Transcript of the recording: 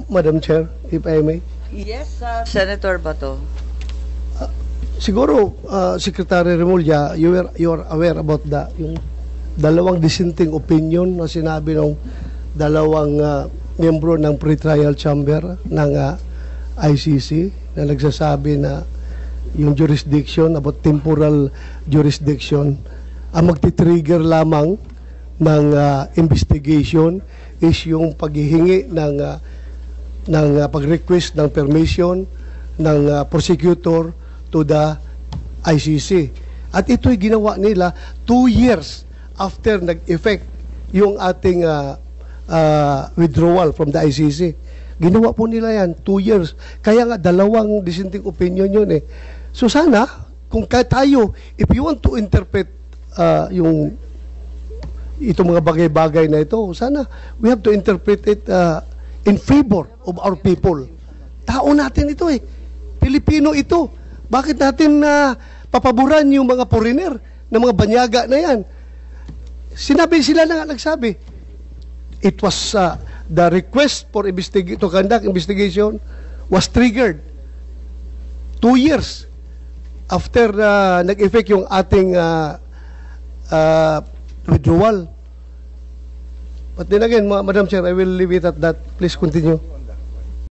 Madam Chair, if I may. Yes, Senator Bato. Siguro, Secretary Remulla, you are aware about yung dalawang dissenting opinion na sinabi ng dalawang miyembro ng pre-trial chamber ng ICC na nagsasabi na yung jurisdiction, about temporal jurisdiction, ang magti-trigger lamang ng investigation is yung paghihingi ng pag-request ng permission ng prosecutor to the ICC. At ito'y ginawa nila 2 years after nag-effect yung ating withdrawal from the ICC. Ginawa po nila yan 2 years. Kaya nga dalawang dissenting opinion yun eh. So sana, kung tayo, if you want to interpret itong mga bagay-bagay na ito, sana we have to interpret it in favor of our people. Tao natin ito eh. Pilipino ito. Bakit natin papaboran yung mga foreigner na mga banyaga na yan? Sila na nga nagsabi. It was the request for to conduct investigation was triggered 2 years after nag-effect yung ating withdrawal. But then again, Madam Chair, I will leave it at that. Please continue.